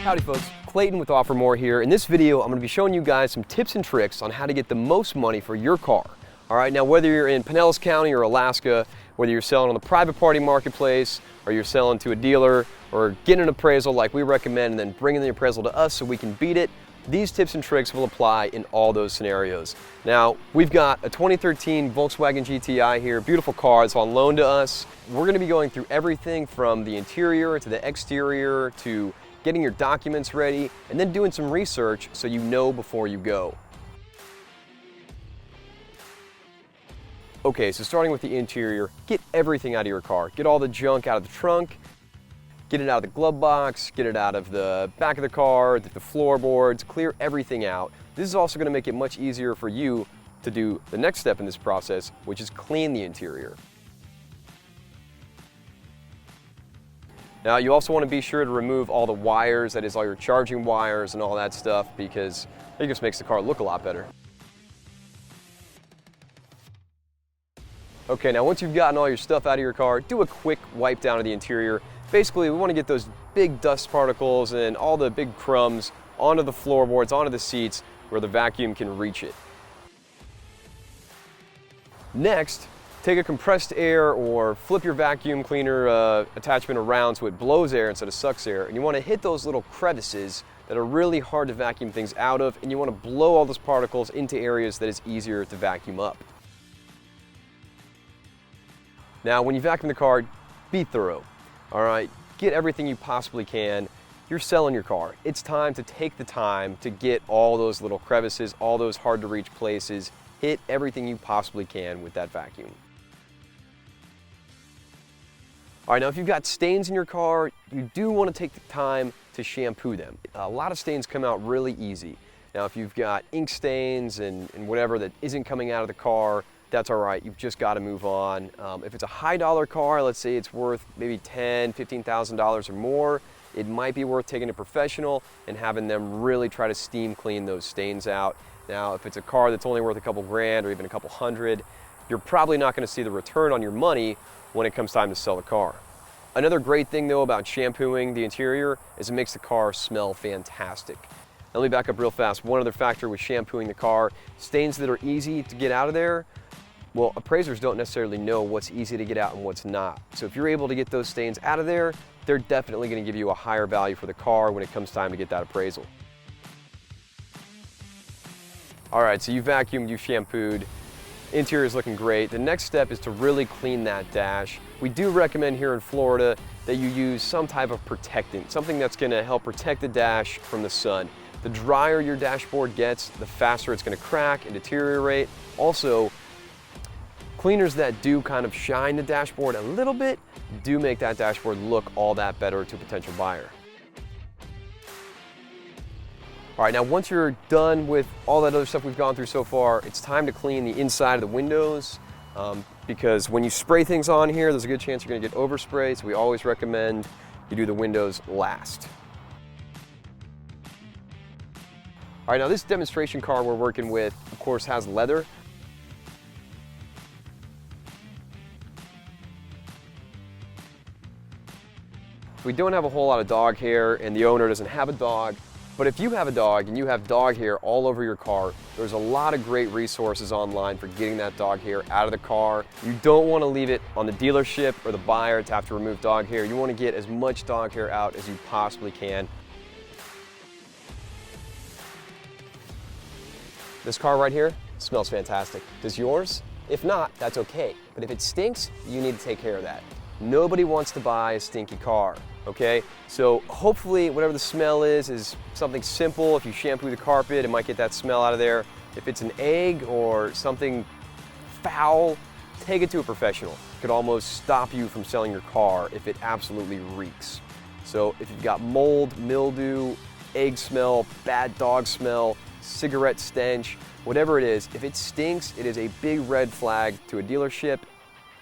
Howdy folks, Clayton with OfferMORE here. In this video, I'm going to be showing you guys some tips and tricks on how to get the most money for your car. Alright, now whether you're in Pinellas County or Alaska, whether you're selling on the private party marketplace, or you're selling to a dealer, or getting an appraisal like we recommend and then bringing the appraisal to us so we can beat it, these tips and tricks will apply in all those scenarios. Now, we've got a 2013 Volkswagen GTI here, beautiful car, it's on loan to us. We're going to be going through everything from the interior to the exterior to getting your documents ready and then doing some research so you know before you go. Okay, so starting with the interior, get everything out of your car. Get all the junk out of the trunk, get it out of the glove box, get it out of the back of the car, the floorboards, clear everything out. This is also going to make it much easier for you to do the next step in this process, which is clean the interior. Now you also want to be sure to remove all the wires, that is all your charging wires and all that stuff, because it just makes the car look a lot better. Okay, now once you've gotten all your stuff out of your car, do a quick wipe down of the interior. Basically, we want to get those big dust particles and all the big crumbs onto the floorboards, onto the seats, where the vacuum can reach it. Next, take a compressed air or flip your vacuum cleaner attachment around so it blows air instead of sucks air, and you want to hit those little crevices that are really hard to vacuum things out of, and you want to blow all those particles into areas that is easier to vacuum up. Now, when you vacuum the car, be thorough. All right, get everything you possibly can. You're selling your car. It's time to take the time to get all those little crevices, all those hard to reach places. Hit everything you possibly can with that vacuum. All right, now if you've got stains in your car, you do want to take the time to shampoo them. A lot of stains come out really easy. Now if you've got ink stains and whatever that isn't coming out of the car, that's all right, you've just got to move on. If it's a high dollar car, let's say it's worth maybe $10,000, $15,000 or more, it might be worth taking a professional and having them really try to steam clean those stains out. Now, if it's a car that's only worth a couple grand or even a couple hundred, you're probably not going to see the return on your money when it comes time to sell the car. Another great thing though about shampooing the interior is it makes the car smell fantastic. Now, let me back up real fast. One other factor with shampooing the car, stains that are easy to get out of there, well, appraisers don't necessarily know what's easy to get out and what's not. So if you're able to get those stains out of there, they're definitely going to give you a higher value for the car when it comes time to get that appraisal. All right, so you vacuumed, you shampooed, interior is looking great. The next step is to really clean that dash. We do recommend here in Florida that you use some type of protectant, something that's going to help protect the dash from the sun. The drier your dashboard gets, the faster it's going to crack and deteriorate. Also, cleaners that do kind of shine the dashboard a little bit do make that dashboard look all that better to a potential buyer. All right, now once you're done with all that other stuff we've gone through so far, it's time to clean the inside of the windows because when you spray things on here, there's a good chance you're going to get overspray, so we always recommend you do the windows last. All right, now this demonstration car we're working with, of course, has leather. We don't have a whole lot of dog hair and the owner doesn't have a dog, but if you have a dog and you have dog hair all over your car, there's a lot of great resources online for getting that dog hair out of the car. You don't want to leave it on the dealership or the buyer to have to remove dog hair. You want to get as much dog hair out as you possibly can. This car right here smells fantastic. Does yours? If not, that's okay. But if it stinks, you need to take care of that. Nobody wants to buy a stinky car, okay? So hopefully whatever the smell is something simple. If you shampoo the carpet, it might get that smell out of there. If it's an egg or something foul, take it to a professional. It could almost stop you from selling your car if it absolutely reeks. So if you've got mold, mildew, egg smell, bad dog smell, cigarette stench, whatever it is, if it stinks, it is a big red flag to a dealership.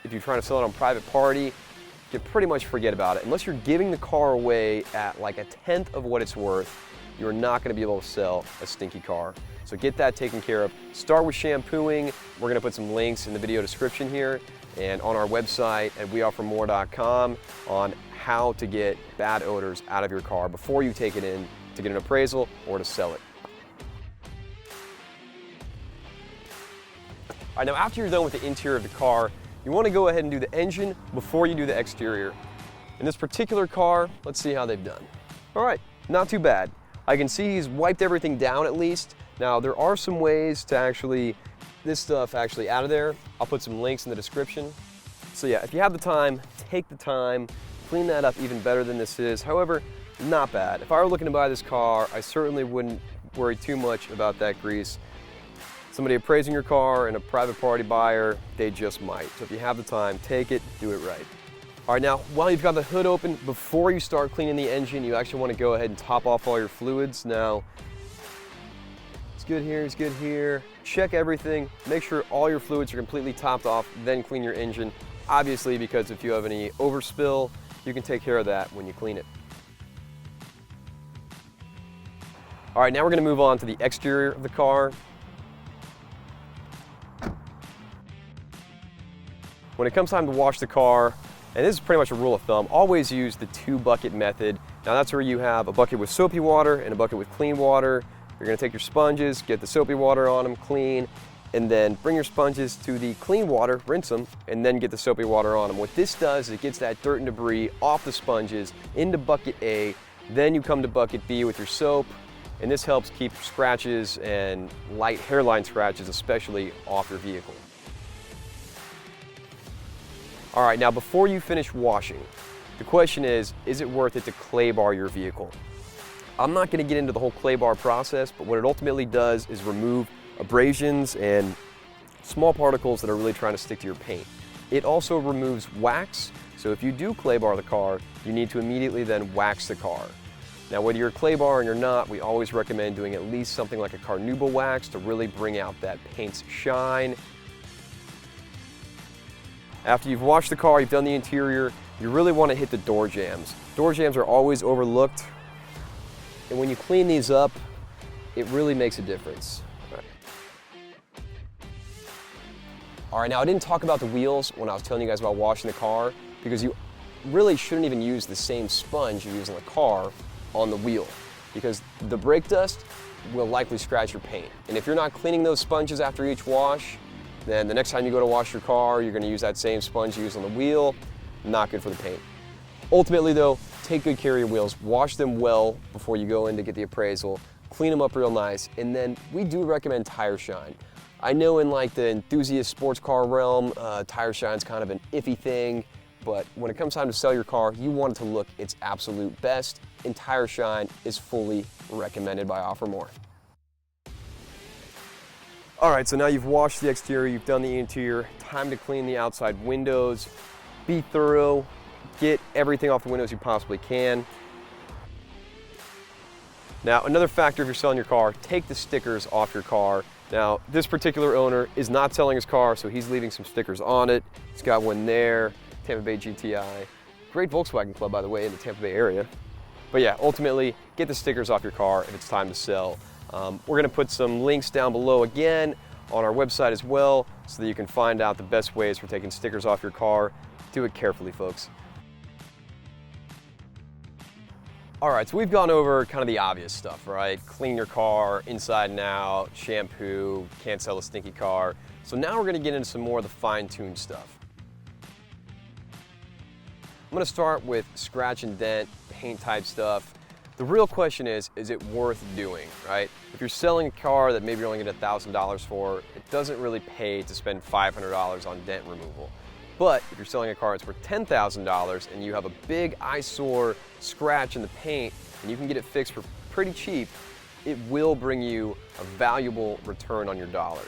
If you're trying to sell it on private party, you can pretty much forget about it. Unless you're giving the car away at like 1/10 of what it's worth, you're not going to be able to sell a stinky car. So get that taken care of. Start with shampooing. We're going to put some links in the video description here and on our website at weoffermore.com on how to get bad odors out of your car before you take it in to get an appraisal or to sell it. All right, now after you're done with the interior of the car, you want to go ahead and do the engine before you do the exterior. In this particular car, let's see how they've done. All right, not too bad. I can see he's wiped everything down at least. Now there are some ways to actually, this stuff actually out of there. I'll put some links in the description. So yeah, if you have the time, take the time, clean that up even better than this is. However, not bad. If I were looking to buy this car, I certainly wouldn't worry too much about that grease. Somebody appraising your car and a private party buyer, they just might. So if you have the time, take it, do it right. All right, now, while you've got the hood open, before you start cleaning the engine, you actually want to go ahead and top off all your fluids. Now, it's good here, it's good here. Check everything, make sure all your fluids are completely topped off, then clean your engine. Obviously, because if you have any overspill, you can take care of that when you clean it. All right, now we're gonna move on to the exterior of the car. When it comes time to wash the car, and this is pretty much a rule of thumb, always use the 2-bucket method. Now that's where you have a bucket with soapy water and a bucket with clean water. You're gonna take your sponges, get the soapy water on them, clean, and then bring your sponges to the clean water, rinse them, and then get the soapy water on them. What this does is it gets that dirt and debris off the sponges into bucket A, then you come to bucket B with your soap, and this helps keep scratches and light hairline scratches especially off your vehicle. All right, now before you finish washing, the question is it worth it to clay bar your vehicle? I'm not gonna get into the whole clay bar process, but what it ultimately does is remove abrasions and small particles that are really trying to stick to your paint. It also removes wax, so if you do clay bar the car, you need to immediately then wax the car. Now whether you're clay barring or not, we always recommend doing at least something like a carnauba wax to really bring out that paint's shine. After you've washed the car, you've done the interior, you really want to hit the door jambs. Door jambs are always overlooked, and when you clean these up, it really makes a difference. All right, now I didn't talk about the wheels when I was telling you guys about washing the car, because you really shouldn't even use the same sponge you use in the car on the wheel, because the brake dust will likely scratch your paint. And if you're not cleaning those sponges after each wash, then the next time you go to wash your car, you're gonna use that same sponge you use on the wheel. Not good for the paint. Ultimately though, take good care of your wheels. Wash them well before you go in to get the appraisal. Clean them up real nice. And then we do recommend tire shine. I know in like the enthusiast sports car realm, tire shine's kind of an iffy thing, but when it comes time to sell your car, you want it to look its absolute best, and tire shine is fully recommended by OfferMORE. All right, so now you've washed the exterior, you've done the interior, time to clean the outside windows. Be thorough, get everything off the windows you possibly can. Now, another factor if you're selling your car, take the stickers off your car. Now, this particular owner is not selling his car, so he's leaving some stickers on it. He's got one there, Tampa Bay GTI. Great Volkswagen club, by the way, in the Tampa Bay area. But yeah, ultimately, get the stickers off your car if it's time to sell. We're gonna put some links down below again on our website as well, so that you can find out the best ways for taking stickers off your car. Do it carefully, folks. All right, so we've gone over kind of the obvious stuff, right? Clean your car inside and out, shampoo, can't sell a stinky car. So now we're gonna get into some more of the fine-tuned stuff. I'm gonna start with scratch and dent, paint type stuff. The real question is it worth doing, right? If you're selling a car that maybe you're only getting $1,000 for, it doesn't really pay to spend $500 on dent removal. But if you're selling a car that's worth $10,000 and you have a big eyesore scratch in the paint and you can get it fixed for pretty cheap, it will bring you a valuable return on your dollar.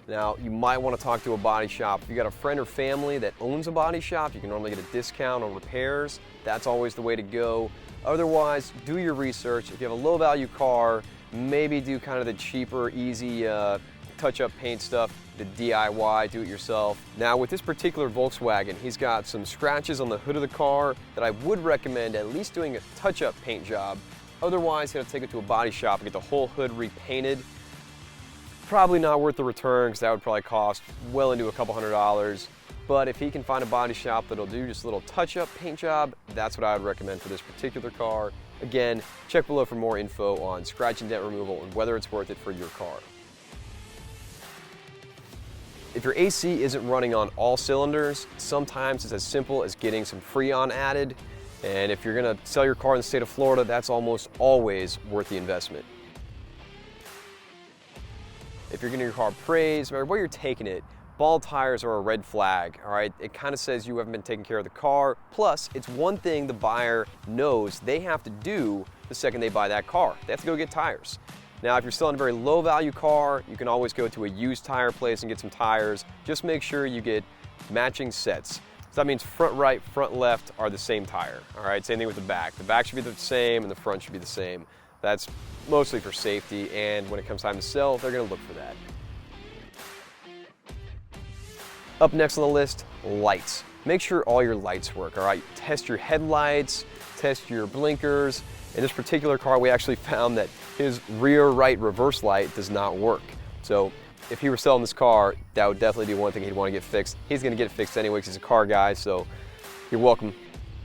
Now, you might want to talk to a body shop. If you got a friend or family that owns a body shop, you can normally get a discount on repairs. That's always the way to go. Otherwise, do your research. If you have a low value car, maybe do kind of the cheaper, easy touch-up paint stuff, the DIY, do-it-yourself. Now with this particular Volkswagen, he's got some scratches on the hood of the car that I would recommend at least doing a touch-up paint job. Otherwise, you gotta take it to a body shop and get the whole hood repainted. Probably not worth the return because that would probably cost well into a couple $100. but if he can find a body shop that'll do just a little touch-up paint job, that's what I would recommend for this particular car. Again, check below for more info on scratch and dent removal and whether it's worth it for your car. If your AC isn't running on all cylinders, sometimes it's as simple as getting some Freon added. And if you're gonna sell your car in the state of Florida, that's almost always worth the investment. If you're getting your car appraised, no matter where you're taking it, bald tires are a red flag, all right? It kind of says you haven't been taking care of the car. Plus, it's one thing the buyer knows they have to do the second they buy that car. They have to go get tires. Now, if you're selling a very low value car, you can always go to a used tire place and get some tires. Just make sure you get matching sets. So that means front right, front left are the same tire, all right? Same thing with the back. The back should be the same and the front should be the same. That's mostly for safety, and when it comes time to sell, they're gonna look for that. Up next on the list, lights. Make sure all your lights work, all right? Test your headlights, test your blinkers. In this particular car, we actually found that his rear right reverse light does not work. So if he were selling this car, that would definitely be one thing he'd want to get fixed. He's gonna get it fixed anyway because he's a car guy, so you're welcome.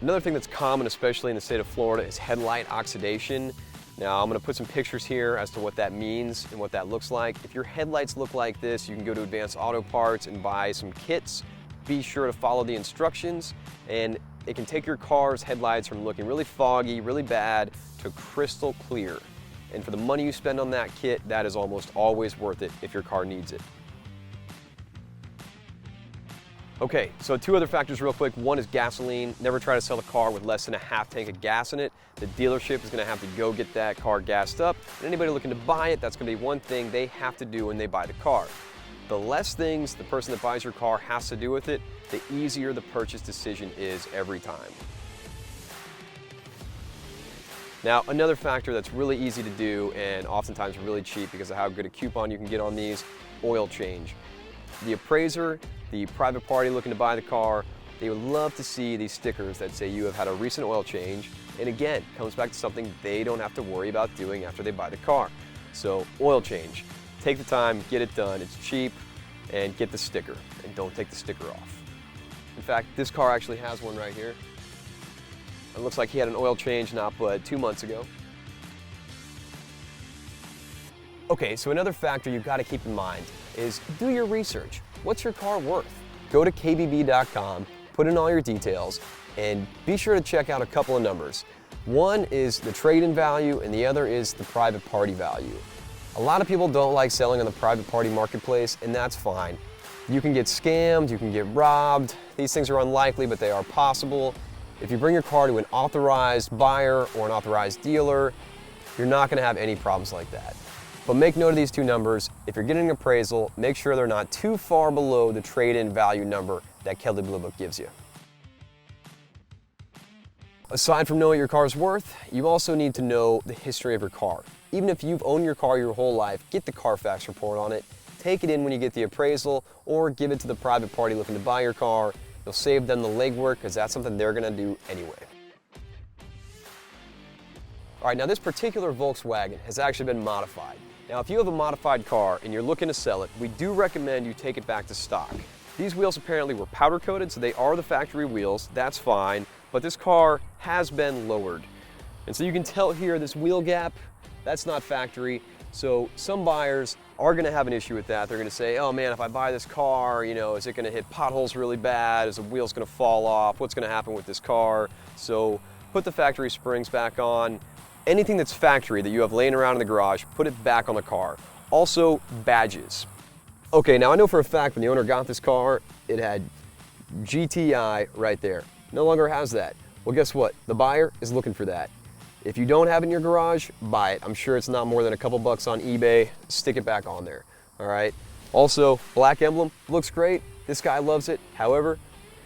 Another thing that's common, especially in the state of Florida, is headlight oxidation. Now, I'm gonna put some pictures here as to what that means and what that looks like. If your headlights look like this, you can go to Advanced Auto Parts and buy some kits. Be sure to follow the instructions, and it can take your car's headlights from looking really foggy, really bad, to crystal clear. And for the money you spend on that kit, that is almost always worth it if your car needs it. Okay, so two other factors real quick. One is gasoline. Never try to sell a car with less than a half tank of gas in it. The dealership is gonna have to go get that car gassed up. And anybody looking to buy it, that's gonna be one thing they have to do when they buy the car. The less things the person that buys your car has to do with it, the easier the purchase decision is every time. Now, another factor that's really easy to do and oftentimes really cheap because of how good a coupon you can get on these, oil change. The appraiser, the private party looking to buy the car, they would love to see these stickers that say you have had a recent oil change. And again, comes back to something they don't have to worry about doing after they buy the car. So oil change, take the time, get it done. It's cheap, and get the sticker, and don't take the sticker off. In fact, this car actually has one right here. It looks like he had an oil change not but 2 months ago. Okay, so another factor you've got to keep in mind is do your research. What's your car worth? Go to kbb.com, put in all your details, and be sure to check out a couple of numbers. One is the trade-in value, and the other is the private party value. A lot of people don't like selling on the private party marketplace, and that's fine. You can get scammed, you can get robbed. These things are unlikely, but they are possible. If you bring your car to an authorized buyer or an authorized dealer, you're not gonna have any problems like that. But make note of these two numbers. If you're getting an appraisal, make sure they're not too far below the trade-in value number that Kelley Blue Book gives you. Aside from knowing what your car's worth, you also need to know the history of your car. Even if you've owned your car your whole life, get the Carfax report on it, take it in when you get the appraisal, or give it to the private party looking to buy your car. You'll save them the legwork because that's something they're gonna do anyway. All right, now this particular Volkswagen has actually been modified. Now, if you have a modified car and you're looking to sell it, we do recommend you take it back to stock. These wheels apparently were powder coated, so they are the factory wheels. That's fine, but this car has been lowered. And so you can tell here this wheel gap, that's not factory. So some buyers are gonna have an issue with that. They're gonna say, oh man, if I buy this car, you know, is it gonna hit potholes really bad? Is the wheels gonna fall off? What's gonna happen with this car? So put the factory springs back on. Anything that's factory that you have laying around in the garage, put it back on the car. Also, badges. Okay, now I know for a fact when the owner got this car, it had GTI right there. No longer has that. Well, guess what? The buyer is looking for that. If you don't have it in your garage, buy it. I'm sure it's not more than a couple bucks on eBay. Stick it back on there, all right? Also, black emblem, looks great. This guy loves it. However,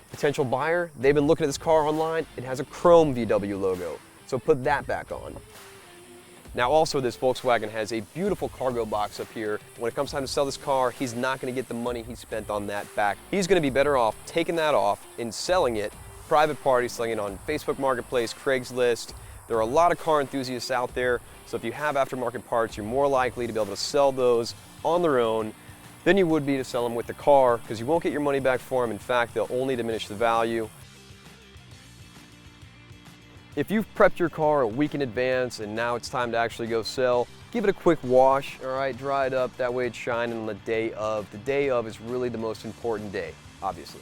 potential buyer, they've been looking at this car online. It has a chrome VW logo. So put that back on. Now also this Volkswagen has a beautiful cargo box up here. When it comes time to sell this car, he's not gonna get the money he spent on that back. He's gonna be better off taking that off and selling it, private party, selling it on Facebook Marketplace, Craigslist. There are a lot of car enthusiasts out there, so if you have aftermarket parts, you're more likely to be able to sell those on their own. than you would be to sell them with the car, because you won't get your money back for them. In fact, they'll only diminish the value. If you've prepped your car a week in advance and now it's time to actually go sell, give it a quick wash, all right, dry it up, that way it's shining on the day of. The day of is really the most important day, obviously.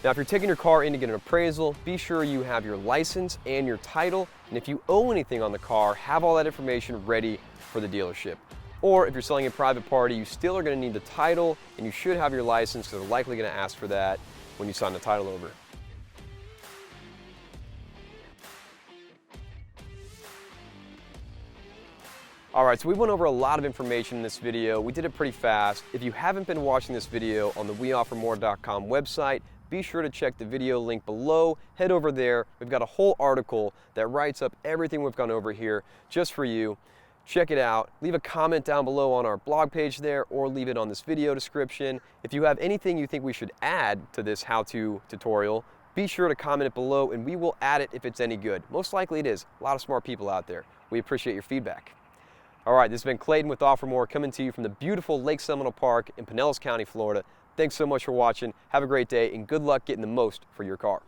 Now, if you're taking your car in to get an appraisal, be sure you have your license and your title, and if you owe anything on the car, have all that information ready for the dealership. Or if you're selling a private party, you still are going to need the title, and you should have your license, because they're likely going to ask for that when you sign the title over. All right, so we went over a lot of information in this video. We did it pretty fast. If you haven't been watching this video on the WeOfferMORE.com website, be sure to check the video link below. Head over there. We've got a whole article that writes up everything we've gone over here just for you. Check it out. Leave a comment down below on our blog page there, or leave it on this video description. If you have anything you think we should add to this how-to tutorial, be sure to comment it below and we will add it if it's any good. Most likely it is. A lot of smart people out there. We appreciate your feedback. All right, this has been Clayton with OfferMORE, coming to you from the beautiful Lake Seminole Park in Pinellas County, Florida. Thanks so much for watching. Have a great day and good luck getting the most for your car.